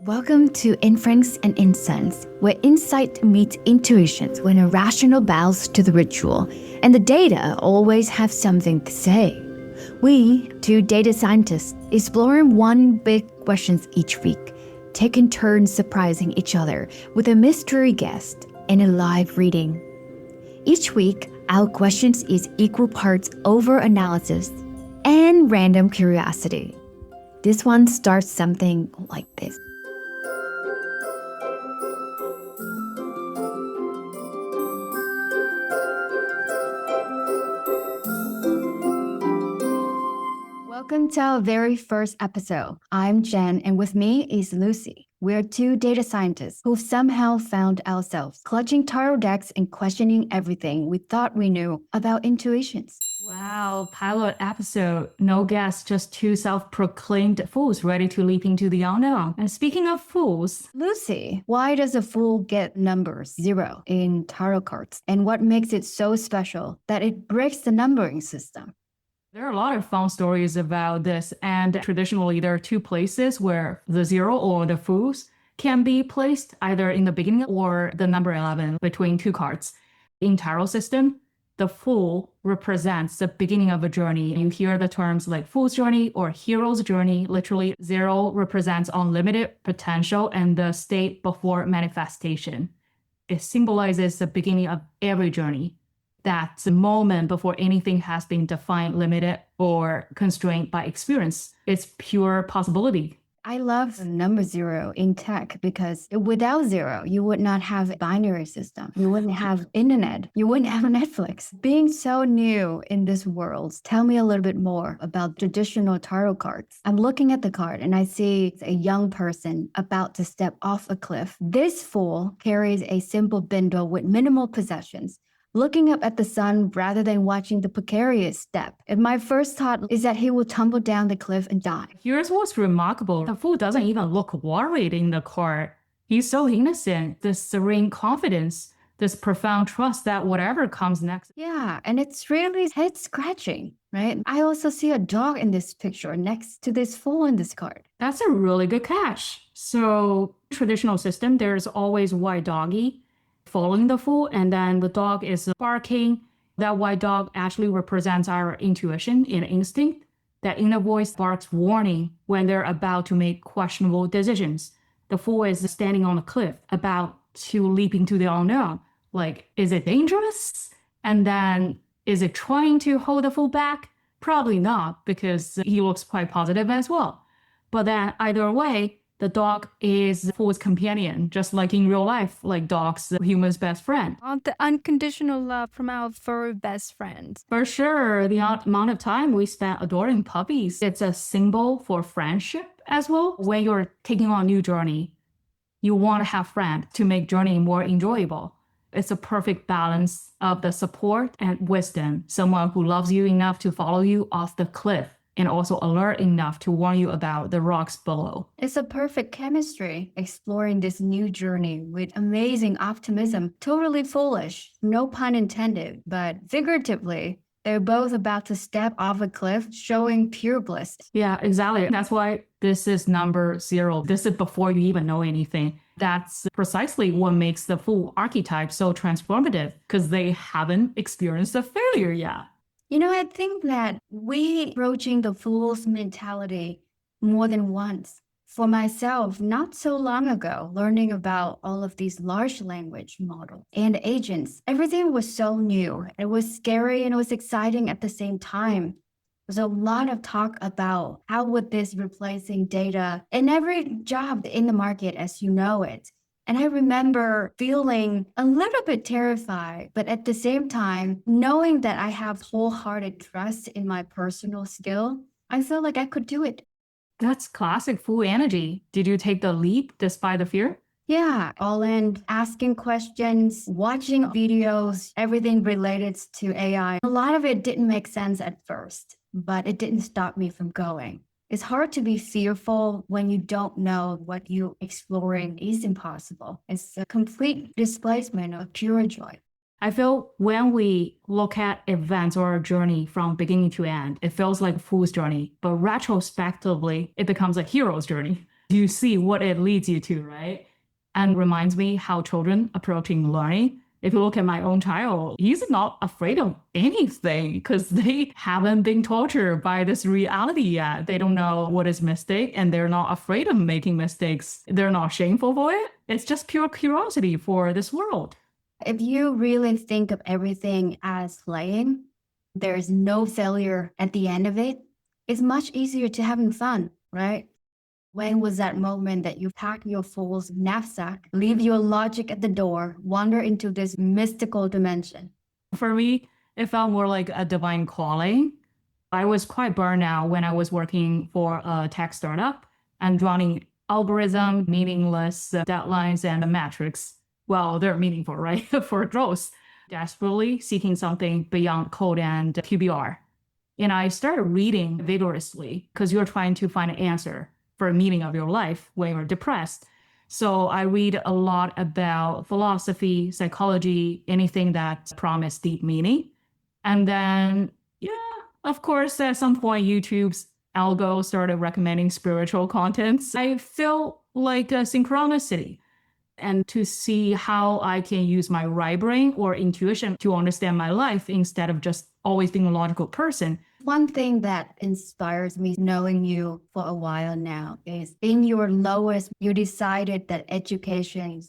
Welcome to Inference and Incense, where insight meets intuition when a rational bows to the ritual, and the data always have something to say. We, two data scientists, exploring one big question each week, taking turns surprising each other with a mystery guest and a live reading. Each week, our questions is equal parts over-analysis and random curiosity. This one starts something like this. Welcome to our very first episode. I'm Jen, and with me is Lucy. We're two data scientists who've somehow found ourselves clutching tarot decks and questioning everything we thought we knew about intuitions. Wow, pilot episode. No guests, just two self-proclaimed fools ready to leap into the unknown. And speaking of fools, Lucy, why does a fool get number 0 in tarot cards? And what makes it so special that it breaks the numbering system? there are a lot of fun stories about this, and traditionally there are two places where the 0 or the fools can be placed, either in the beginning or the number 11 between two cards. In tarot system, the fool represents the beginning of a journey. You hear the terms like fool's journey or hero's journey. Literally, 0 represents unlimited potential and the state before manifestation. It symbolizes the beginning of every journey. That's the moment before anything has been defined, limited, or constrained by experience. It's pure possibility. I love the number 0 in tech because without 0, you would not have a binary system. You wouldn't have internet. You wouldn't have Netflix. Being so new in this world, tell me a little bit more about traditional tarot cards. I'm looking at the card and I see a young person about to step off a cliff. This fool carries a simple bindle with minimal possessions, looking up at the sun rather than watching the precarious step. And my first thought is that he will tumble down the cliff and die. Here's what's remarkable. The fool doesn't even look worried in the card. He's so innocent. This serene confidence, this profound trust that whatever comes next. Yeah, and it's really head scratching, right? I also see a dog in this picture next to this fool in this card. That's a really good catch. So traditional system, there's always white doggy following the fool, and then the dog is barking. That white dog actually represents our intuition and instinct. That inner voice barks warning when they're about to make questionable decisions. The fool is standing on a cliff, about to leap into the unknown. Like, is it dangerous? And then, is it trying to hold the fool back? Probably not, because he looks quite positive as well. But then, either way, the dog is the fool's companion, just like in real life, like dogs, the human's best friend. The unconditional love from our furry best friends. For sure, the amount of time we spent adoring puppies, it's a symbol for friendship as well. When you're taking on a new journey, you want to have friends to make journey more enjoyable. It's a perfect balance of the support and wisdom, someone who loves you enough to follow you off the cliff, and also alert enough to warn you about the rocks below. It's a perfect chemistry, exploring this new journey with amazing optimism. Totally foolish, no pun intended, but figuratively, they're both about to step off a cliff, showing pure bliss. Yeah, exactly. That's why this is number 0. This is before you even know anything. That's precisely what makes the fool archetype so transformative, because they haven't experienced a failure yet. You know, I think that we approaching the fool's mentality more than once. For myself, not so long ago, learning about all of these large language models and agents, everything was so new. It was scary and it was exciting at the same time. There's a lot of talk about how would this replacing data in every job in the market as you know it. And I remember feeling a little bit terrified, but at the same time, knowing that I have wholehearted trust in my personal skill, I felt like I could do it. That's classic fool energy. Did you take the leap despite the fear? Yeah, all in, asking questions, watching videos, everything related to AI. A lot of it didn't make sense at first, but it didn't stop me from going. It's hard to be fearful when you don't know what you're exploring is impossible. It's a complete displacement of pure joy. I feel when we look at events or a journey from beginning to end, it feels like a fool's journey. But retrospectively, it becomes a hero's journey. You see what it leads you to, right? And reminds me how children approaching learning. If you look at my own child, he's not afraid of anything because they haven't been tortured by this reality yet. They don't know what is mistake and they're not afraid of making mistakes. They're not shameful for it. It's just pure curiosity for this world. If you really think of everything as playing, there's no failure at the end of it. It's much easier to having fun, right? When was that moment that you pack your fool's knapsack, leave your logic at the door, wander into this mystical dimension? For me, it felt more like a divine calling. I was quite burned out when I was working for a tech startup and running algorithm, meaningless deadlines and metrics. Well, they're meaningful, right? For growth, desperately seeking something beyond code and QBR. And I started reading vigorously because you're trying to find an answer for a meaning of your life when you're depressed. So I read a lot about philosophy, psychology, anything that promise deep meaning. And then, yeah, of course, at some point, YouTube's algo started recommending spiritual contents. I feel like a synchronicity and to see how I can use my right brain or intuition to understand my life instead of just always being a logical person. One thing that inspires me knowing you for a while now is in your lowest, you decided that education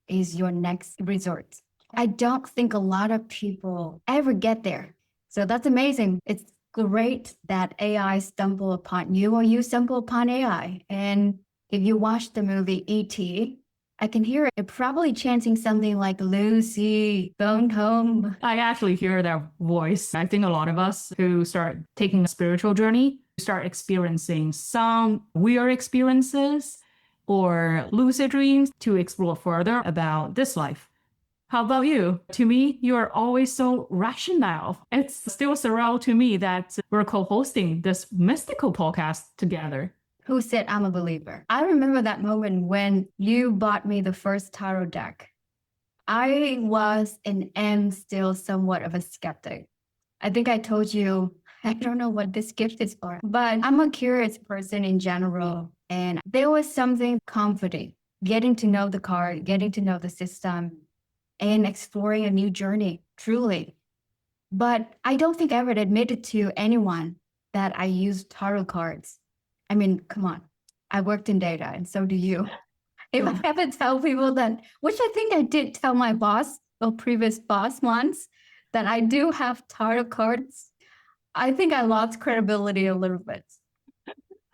is your next resort. I don't think a lot of people ever get there. So that's amazing. It's great that AI stumble upon you or you stumble upon AI. And if you watch the movie E.T., I can hear it probably chanting something like Lucy, phone home. I actually hear that voice. I think a lot of us who start taking a spiritual journey start experiencing some weird experiences or lucid dreams to explore further about this life. How about you? To me, you're always so rational. It's still surreal to me that we're co-hosting this mystical podcast together. Who said I'm a believer? I remember that moment when you bought me the first tarot deck. I was and am still somewhat of a skeptic. I think I told you, I don't know what this gift is for, but I'm a curious person in general. And there was something comforting, getting to know the card, getting to know the system, and exploring a new journey, truly. But I don't think I ever admitted to anyone that I used tarot cards. I mean, come on. I worked in data and so do you. If I ever tell people that, which I think I did tell my boss or previous boss once, that I do have tarot cards, I think I lost credibility a little bit.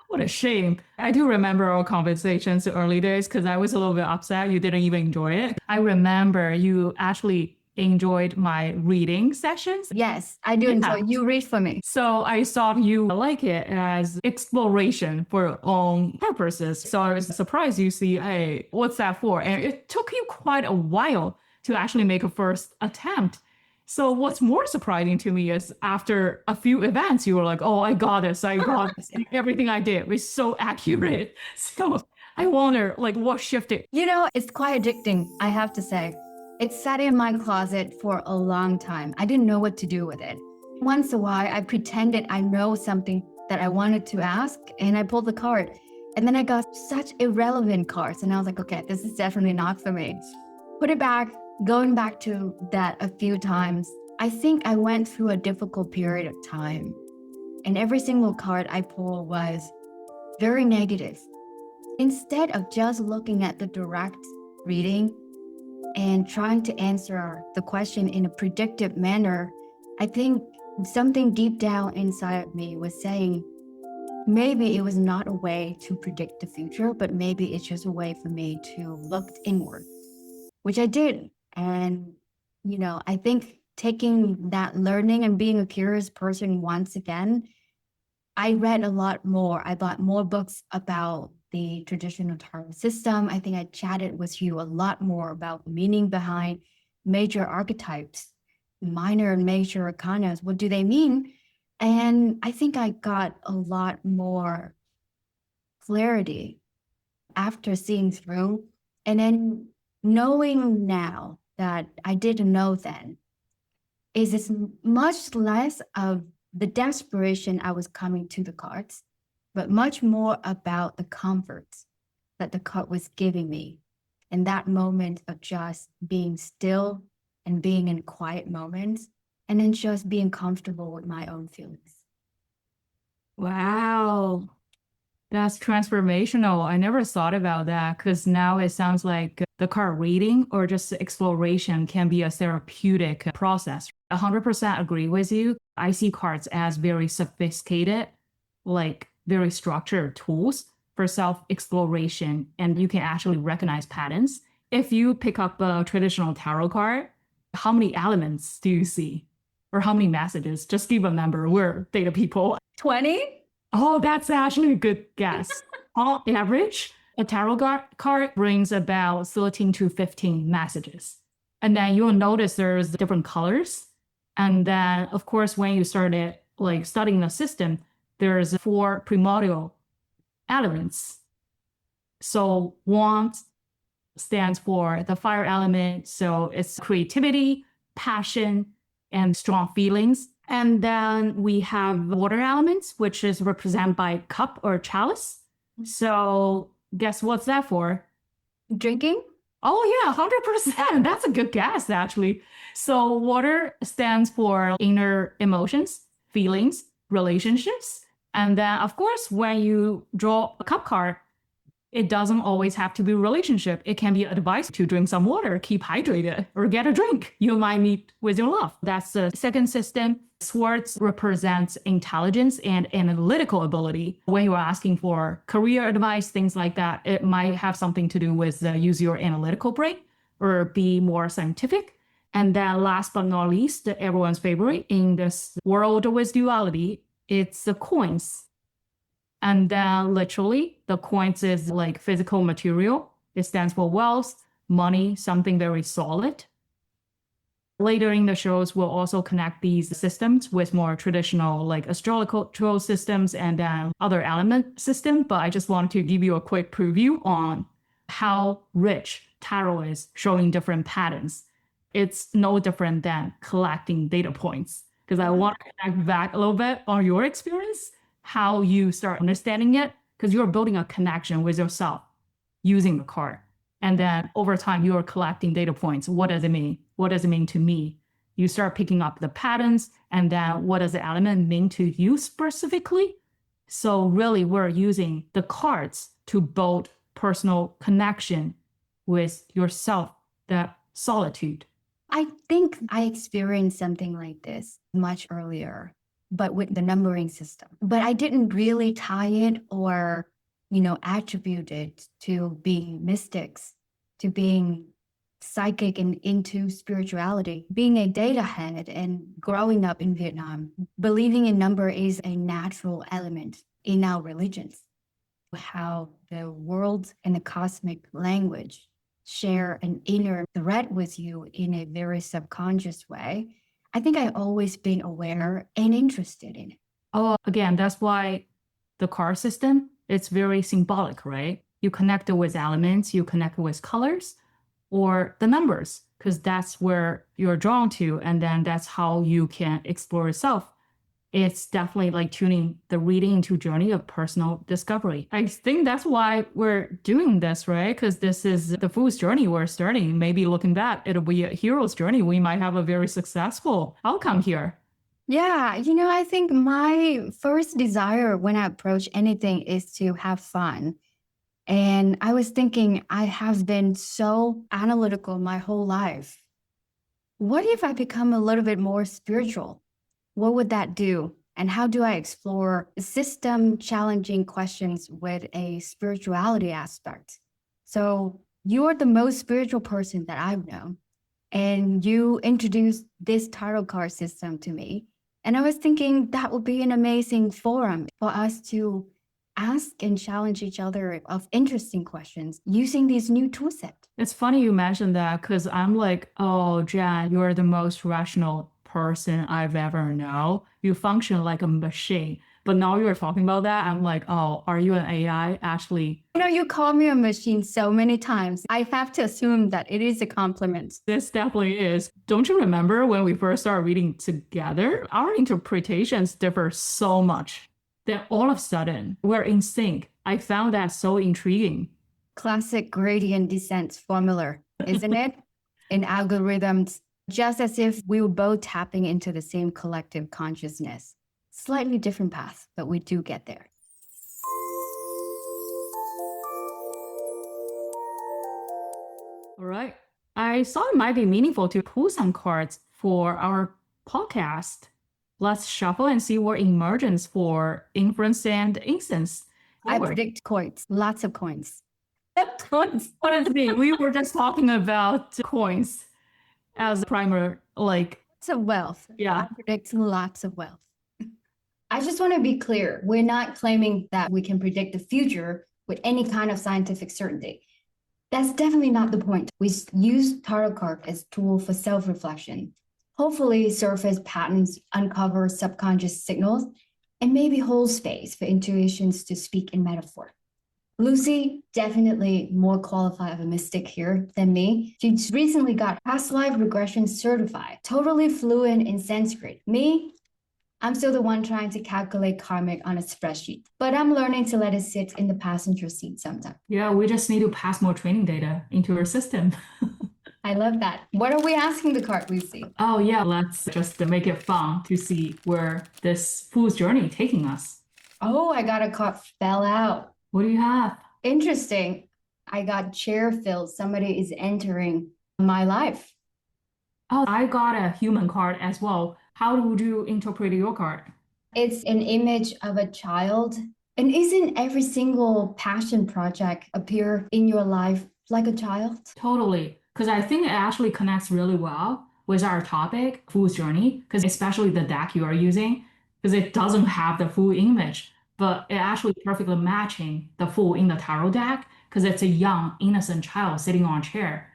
What a shame. I do remember our conversations early days because I was a little bit upset you didn't even enjoy it. I remember you actually enjoyed my reading sessions. Yes, I do enjoy. You read for me. So I thought you like it as exploration for your own purposes. So I was surprised you see, hey, what's that for? And it took you quite a while to actually make a first attempt. So what's more surprising to me is after a few events, you were like, oh, I got this. I got this. Everything I did was so accurate. So I wonder, like, what shifted? You know, it's quite addicting, I have to say. It sat in my closet for a long time. I didn't know what to do with it. Once in a while, I pretended I know something that I wanted to ask, and I pulled the card. And then I got such irrelevant cards, and I was like, okay, this is definitely not for me. Put it back, going back to that a few times. I think I went through a difficult period of time, and every single card I pulled was very negative. Instead of just looking at the direct reading, and trying to answer the question in a predictive manner, I think something deep down inside of me was saying, maybe it was not a way to predict the future, but maybe it's just a way for me to look inward, which I did. And, you know, I think taking that learning and being a curious person once again, I read a lot more. I bought more books about the traditional tarot system. I think I chatted with you a lot more about the meaning behind major archetypes, minor and major arcana. What do they mean? And I think I got a lot more clarity after seeing through. And then knowing now that I didn't know then, is it's much less of the desperation I was coming to the cards, but much more about the comfort that the card was giving me. And that moment of just being still and being in quiet moments, and then just being comfortable with my own feelings. Wow. That's transformational. I never thought about that because now it sounds like the card reading or just exploration can be a therapeutic process. 100% agree with you. I see cards as very sophisticated, like very structured tools for self-exploration, and you can actually recognize patterns. If you pick up a traditional tarot card, how many elements do you see? Or how many messages? Just give a number. We're data people. 20? Oh, that's actually a good guess. On average, a tarot card brings about 13 to 15 messages. And then you'll notice there's different colors. And then, of course, when you started like studying the system, there's 4 primordial elements. So wand stands for the fire element. So it's creativity, passion, and strong feelings. And then we have water elements, which is represented by cup or chalice. So guess what's that for? Drinking? Oh yeah, 100%. That's a good guess, actually. So water stands for inner emotions, feelings, relationships. And then, of course, when you draw a cup card, it doesn't always have to be a relationship. It can be advice to drink some water, keep hydrated, or get a drink you might meet with your love. That's the second system. Swords represents intelligence and analytical ability. When you're asking for career advice, things like that, it might have something to do with use your analytical brain or be more scientific. And then last but not least, everyone's favorite in this world with duality, it's the coins. And then literally, the coins is like physical material. It stands for wealth, money, something very solid. Later in the shows, we'll also connect these systems with more traditional like astrological systems and then other element systems. But I just wanted to give you a quick preview on how rich tarot is, showing different patterns. It's no different than collecting data points because I want to connect back a little bit on your experience, how you start understanding it, because you're building a connection with yourself using the card. And then over time, you're collecting data points. What does it mean? What does it mean to me? You start picking up the patterns, and then what does the element mean to you specifically? So really, we're using the cards to build personal connection with yourself, that solitude. I think I experienced something like this much earlier, but with the numbering system. But I didn't really tie it or, attribute it to being mystics, to being psychic and into spirituality. Being a data head and growing up in Vietnam, believing in number is a natural element in our religions. How the world and the cosmic language share an inner thread with you in a very subconscious way. I think I've always been aware and interested in it. Oh, again, that's why the card system, it's very symbolic, right? You connect it with elements, you connect it with colors or the numbers, because that's where you're drawn to. And then that's how you can explore yourself. It's definitely like tuning the reading into journey of personal discovery. I think that's why we're doing this, right? Because this is the fool's journey we're starting. Maybe looking back, it'll be a hero's journey. We might have a very successful outcome here. Yeah, I think my first desire when I approach anything is to have fun. And I was thinking, I have been so analytical my whole life. What if I become a little bit more spiritual? What would that do? And how do I explore system challenging questions with a spirituality aspect? So you're the most spiritual person that I've known. And you introduced this tarot card system to me. And I was thinking that would be an amazing forum for us to ask and challenge each other of interesting questions using this new tool set. It's funny you mentioned that because I'm like, oh, Jan, you're the most rational person I've ever known. You function like a machine. But now you're talking about that, I'm like, oh, are you an AI? Actually, You know, you call me a machine so many times. I have to assume that it is a compliment. this definitely is. Don't you remember when we first started reading together? Our interpretations differ so much that all of a sudden we're in sync. I found that so intriguing. Classic gradient descent formula, isn't it? In algorithms, just as if we were both tapping into the same collective consciousness. Slightly different path, but we do get there. All right. I thought it might be meaningful to pull some cards for our podcast. Let's shuffle and see what emerges for Inference and Incense. I forward. predict coins, lots of coins. Coins. Honestly, we were just talking about coins as a primer, like, Lots of wealth. yeah. I predict lots of wealth. I just want to be clear. We're not claiming that we can predict the future with any kind of scientific certainty. That's definitely not the point. We use tarot card as a tool for self-reflection. Hopefully surface patterns, uncover subconscious signals, and maybe hold space for intuitions to speak in metaphor. Lucy, definitely more qualified of a mystic here than me. She recently got past life regression certified, totally fluent in Sanskrit. Me, I'm still the one trying to calculate karmic on a spreadsheet, but I'm learning to let it sit in the passenger seat sometimes. Yeah, we just need to pass more training data into our system. I love that. What are we asking the card, Lucy? Oh, yeah, let's just make it fun to see where this fool's journey taking us. Oh, I got a card fell out. What do you have? Interesting. I got chair filled. Somebody is entering my life. Oh, I got a human card as well. How would you interpret your card? It's an image of a child. And isn't every single passion project appear in your life like a child? Totally. Because I think it actually connects really well with our topic, Fool's Journey, because especially the deck you are using, because it doesn't have the full image, but it actually perfectly matching the fool in the tarot deck, because it's a young, innocent child sitting on a chair,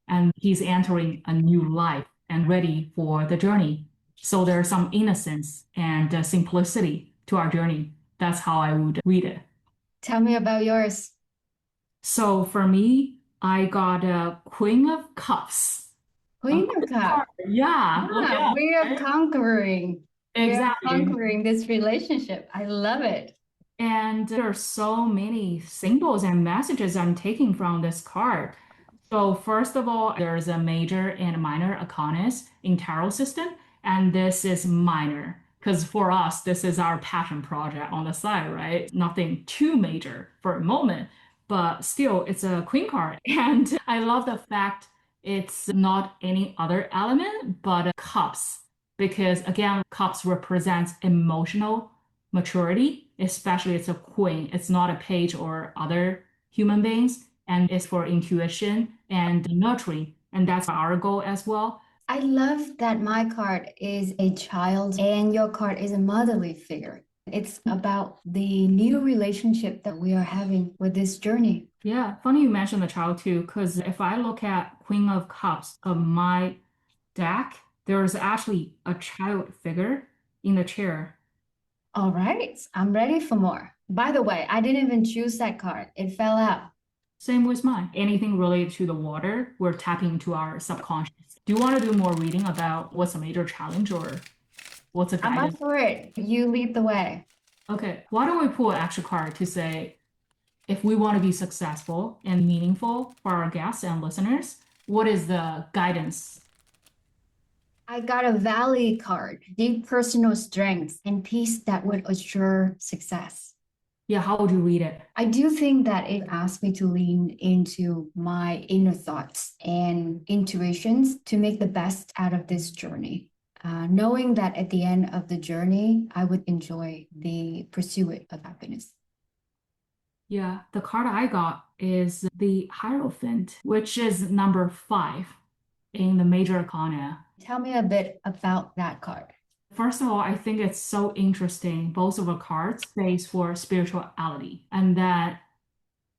and he's entering a new life and ready for the journey. So there's some innocence and simplicity to our journey. That's how I would read it. Tell me about yours. So for me, I got a Queen of Cups. Queen of Cups. Yeah, look Ah, out, we are right? conquering. We are Exactly. conquering this relationship. I love it. And there are so many symbols and messages I'm taking from this card. So first of all, there's a major and minor arcanas in tarot system, and this is minor because for us, this is our passion project on the side, right? Nothing too major for a moment, but still, it's a queen card. And I love the fact it's not any other element but cups, because again, cups represents emotional maturity, especially it's a queen. It's not a page or other human beings, and it's for intuition and nurturing. And that's our goal as well. I love that my card is a child and your card is a motherly figure. It's about the new relationship that we are having with this journey. Yeah, funny you mentioned the child too, because if I look at Queen of Cups of my deck, there's actually a child figure in the chair. All right, I'm ready for more. By the way, I didn't even choose that card. It fell out. Same with mine. Anything related to the water, we're tapping into our subconscious. Do you want to do more reading about what's a major challenge or what's a I'm guidance? up for it. You lead the way. Okay, why don't we pull an extra card to say if we want to be successful and meaningful for our guests and listeners, what is the guidance? I got a Valley card, deep personal strength and peace that would assure success. Yeah, how would you read it? I do think that it asked me to lean into my inner thoughts and intuitions to make the best out of this journey. Knowing that at the end of the journey, I would enjoy the pursuit of happiness. Yeah, the card I got is the Hierophant, which is number 5 in the major arcana. Tell me a bit about that card. First of all, I think it's so interesting. Both of the cards stays for spirituality. And that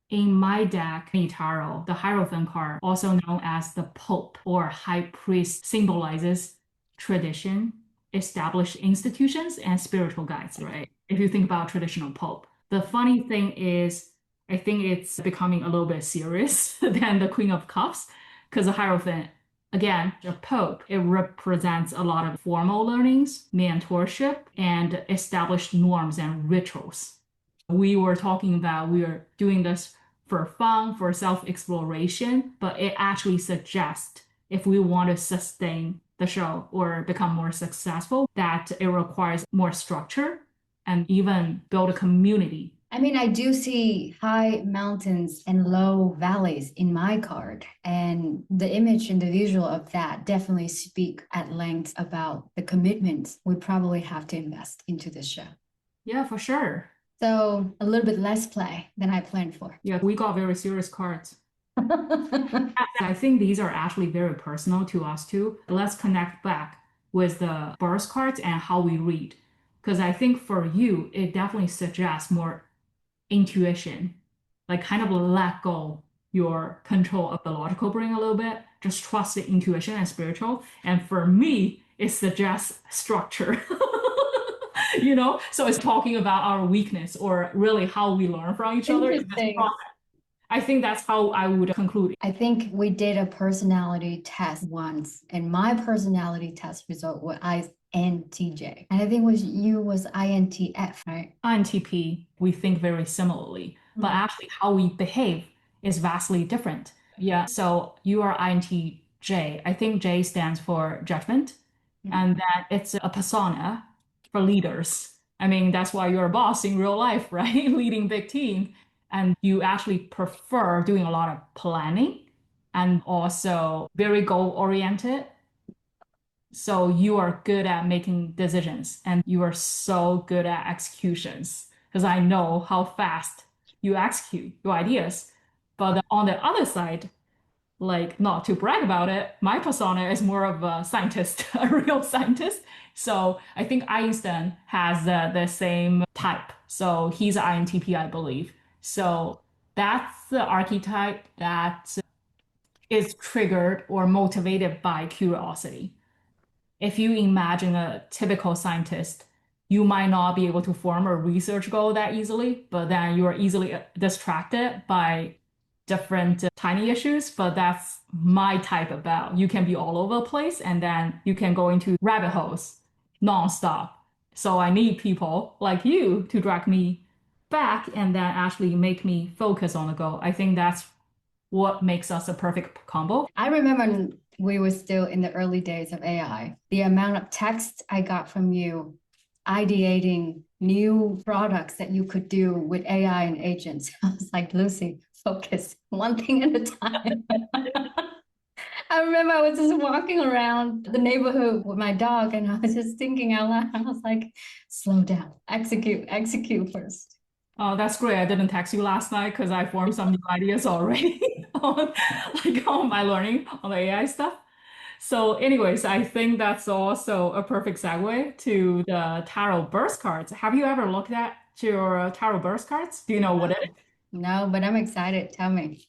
in my deck, in tarot, the Hierophant card, also known as the Pope or High Priest, symbolizes tradition established institutions and spiritual guides, right? If you think about traditional Pope. The funny thing is, I think it's becoming a little bit serious than the Queen of Cups, because the Hierophant, again, the Pope, it represents a lot of formal learnings, mentorship, and established norms and rituals. We were talking about we are doing this for fun, for self-exploration, but it actually suggests if we want to sustain the show or become more successful, that it requires more structure and even build a community. I mean, I do see high mountains and low valleys in my card, and the image and the visual of that definitely speak at length about the commitments we probably have to invest into this show. Yeah, for sure. So a little bit less play than I planned for. Yeah, we got very serious cards. I think these are actually very personal to us too. Let's connect back with the birth cards and how we read. Because I think for you, it definitely suggests more intuition, like kind of let go your control of the logical brain a little bit, just trust the intuition and spiritual. And for me, it suggests structure. So it's talking about our weakness or really how we learn from each other in this Interesting. process. I think that's how I would conclude. I think we did a personality test once, and my personality test result was INTJ. And I think you was INTF, right? INTP, we think very similarly, but actually how we behave is vastly different. Yeah, so you are INTJ. I think J stands for judgment, and that it's a persona for leaders. I mean, that's why you're a boss in real life, right? Leading big team. And you actually prefer doing a lot of planning and also very goal oriented. So you are good at making decisions and you are so good at executions because I know how fast you execute your ideas. But on the other side, like not to brag about it, my persona is more of a scientist, a real scientist. So I think Einstein has the same type. So he's an INTP, I believe. So that's the archetype that is triggered or motivated by curiosity. If you imagine a typical scientist, you might not be able to form a research goal that easily, but then you are easily distracted by different tiny issues. But that's my type about. You can be all over the place and then you can go into rabbit holes nonstop. So I need people like you to drag me back and then actually make me focus on the goal. I think that's what makes us a perfect combo. I remember we were still in the early days of AI. The amount of text I got from you ideating new products that you could do with AI and agents. I was like, Lucy, focus one thing at a time. I remember I was just walking around the neighborhood with my dog and I was just thinking out loud. I was like, slow down, execute first. Oh, that's great. I didn't text you last night because I formed some new ideas already on my learning on the AI stuff. So, anyways, I think that's also a perfect segue to the tarot birth cards. Have you ever looked at your tarot birth cards? Do you know what it is? No, but I'm excited. Tell me.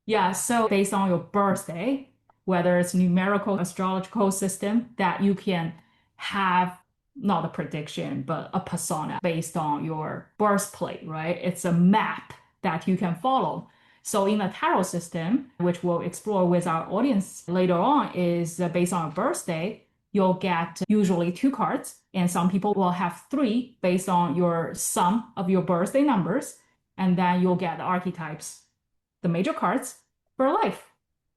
Yeah, so based on your birthday, whether it's numerical astrological system, that you can have not a prediction, but a persona based on your birth plate, right? It's a map that you can follow. So in the tarot system, which we'll explore with our audience later on, is based on a birthday, you'll get usually two cards, and some people will have three based on your sum of your birthday numbers, and then you'll get the archetypes, the major cards for life.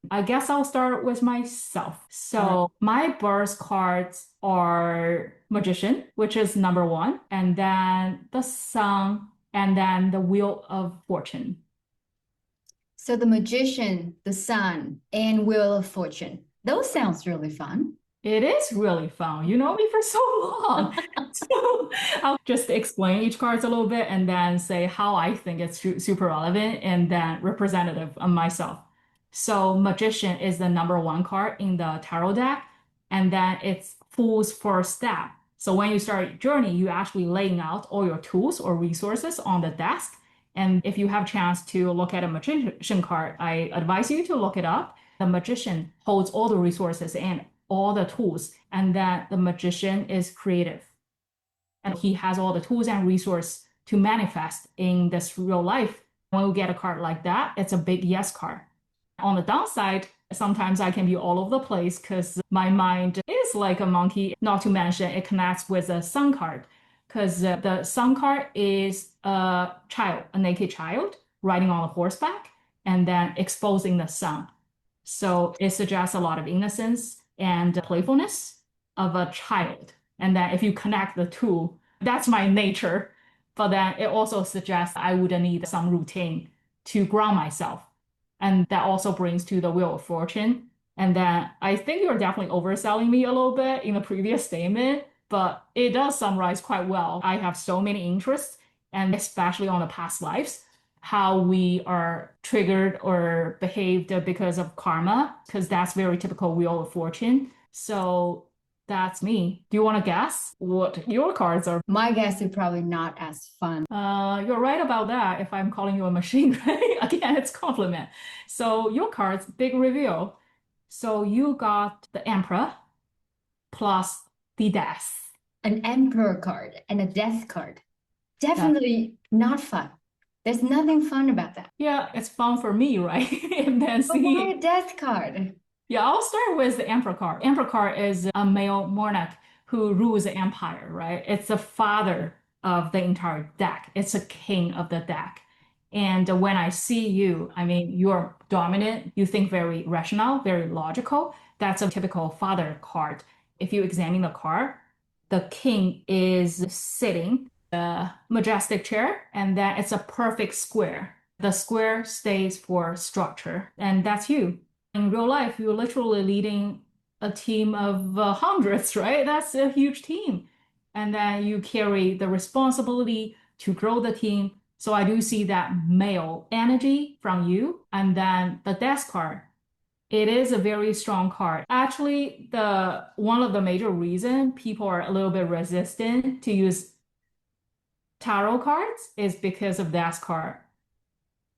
I guess I'll start with myself. So my birth cards are Magician, which is number one, and then the Sun, and then the Wheel of Fortune. So the Magician, the Sun, and Wheel of Fortune. Those sounds really fun. It is really fun. You know me for so long. So I'll just explain each cards a little bit and then say how I think it's super relevant and then representative of myself. So Magician is the number one card in the tarot deck, and then it's Fool's first step. So when you start your journey, you actually laying out all your tools or resources on the desk. And if you have a chance to look at a Magician card, I advise you to look it up. The Magician holds all the resources and all the tools, and that the magician is creative. And he has all the tools and resources to manifest in this real life. When we get a card like that, it's a big yes card. On the downside, sometimes I can be all over the place because my mind is like a monkey, not to mention it connects with a sun card. Because the sun card is a child, a naked child riding on a horseback and then exposing the sun. So it suggests a lot of innocence and playfulness of a child. And then if you connect the two, that's my nature. But then it also suggests I would need some routine to ground myself. And that also brings to the Wheel of Fortune. And then I think you're definitely overselling me a little bit in the previous statement, but it does summarize quite well. I have so many interests, and especially on the past lives, how we are triggered or behaved because of karma, because that's very typical Wheel of Fortune. So that's me. Do you want to guess what your cards are? My guess is probably not as fun. You're right about that. If I'm calling you a machine, right? Again, it's compliment. So your cards, big reveal. So you got the Emperor plus the Death. An Emperor card and a Death card. Definitely not fun. There's nothing fun about that. Yeah, it's fun for me, right? And then But why a Death card? Yeah, I'll start with the Emperor card. Emperor card is a male monarch who rules the empire, right? It's the father of the entire deck. It's a king of the deck. And when I see you, I mean, you're dominant. You think very rational, very logical. That's a typical father card. If you examine the card, the king is sitting a majestic chair, and then it's a perfect square. The square stays for structure, and that's you. In real life, you're literally leading a team of hundreds, right? That's a huge team. And then you carry the responsibility to grow the team. So I do see that male energy from you. And then the death card, it is a very strong card. Actually, the one of the major reasons people are a little bit resistant to use tarot cards is because of death card.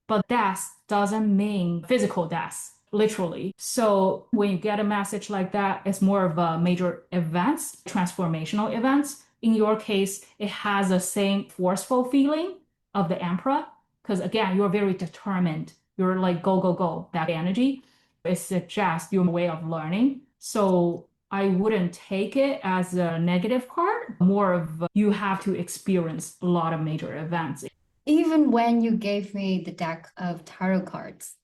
But death doesn't mean physical death, literally. So when you get a message like that, it's more of a major events, transformational events. In your case, it has the same forceful feeling of the emperor, because again, you're very determined. You're like, go, go, go, that energy. It suggests your way of learning. So I wouldn't take it as a negative card, more of you have to experience a lot of major events. Even when you gave me the deck of tarot cards,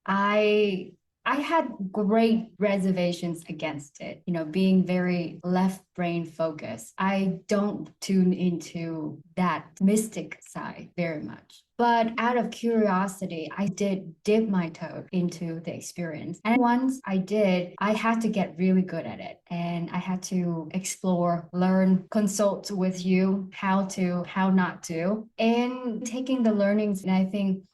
I had great reservations against it, being very left brain focused. I don't tune into that mystic side very much. But out of curiosity, I did dip my toe into the experience. And once I did, I had to get really good at it. And I had to explore, learn, consult with you how to, how not to, and taking the learnings. And I think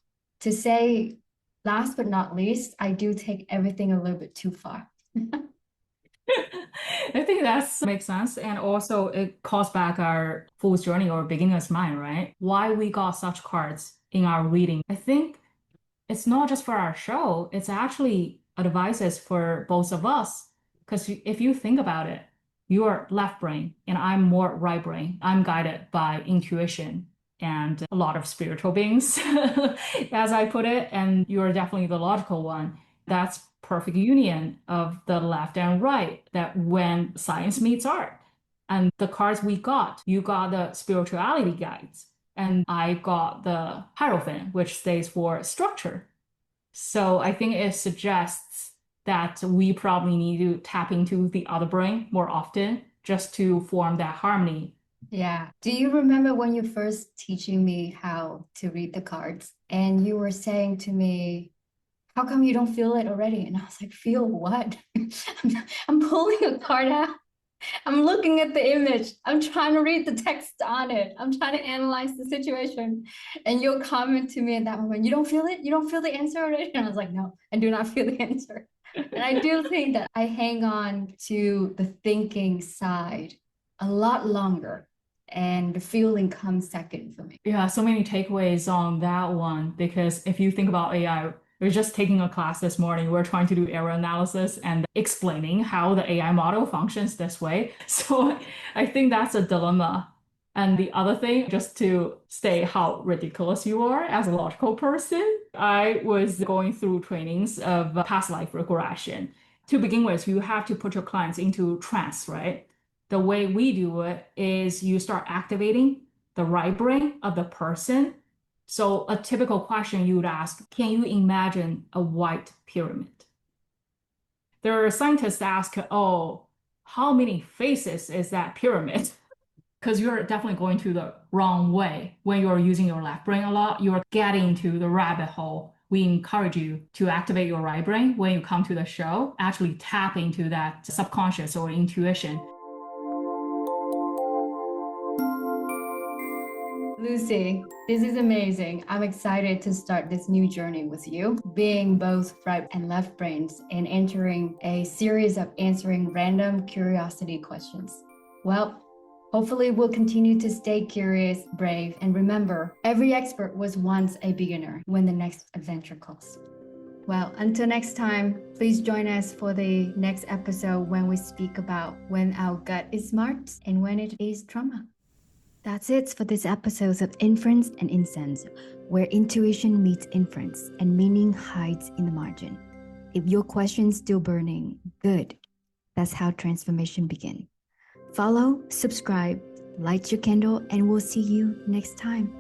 to say, last but not least, I do take everything a little bit too far. I think that makes sense. And also it calls back our fool's journey or beginner's mind, right? Why we got such cards in our reading. I think it's not just for our show, it's actually advices for both of us. Because if you think about it, you're left brain and I'm more right brain. I'm guided by intuition and a lot of spiritual beings, as I put it, and you're definitely the logical one. That's perfect union of the left and right, that when science meets art. And the cards we got, you got the spirituality guides, and I got the Hierophant, which stays for structure. So I think it suggests that we probably need to tap into the other brain more often just to form that harmony. Yeah. Do you remember when you first teaching me how to read the cards and you were saying to me, how come you don't feel it already? And I was like, feel what? I'm pulling a card out. I'm looking at the image. I'm trying to read the text on it. I'm trying to analyze the situation. And you'll comment to me at that moment, you don't feel it? You don't feel the answer already? And I was like, no, I do not feel the answer. And I do think that I hang on to the thinking side a lot longer. And the feeling comes second for me. Yeah, so many takeaways on that one, because if you think about AI, We're just taking a class this morning. We're trying to do error analysis and explaining how the AI model functions this way. So I think that's a dilemma. And the other thing, just to say how ridiculous you are as a logical person, I was going through trainings of past life regression. To begin with, you have to put your clients into trance, right? The way we do it is you start activating the right brain of the person. So a typical question you would ask, can you imagine a white pyramid? There are scientists that ask, oh, how many faces is that pyramid? Because you're definitely going to the wrong way. When you're using your left brain a lot, you're getting to the rabbit hole. We encourage you to activate your right brain when you come to the show, actually tap into that subconscious or intuition. Lucy, this is amazing. I'm excited to start this new journey with you, being both right and left brains and entering a series of answering random curiosity questions. Well, hopefully we'll continue to stay curious, brave, and remember, every expert was once a beginner when the next adventure calls. Well, until next time, please join us for the next episode when we speak about when our gut is smart and when it is trauma. That's it for this episode of Inference and Incense, where intuition meets inference and meaning hides in the margin. If your question's still burning, good. That's how transformation begins. Follow, subscribe, light your candle, and we'll see you next time.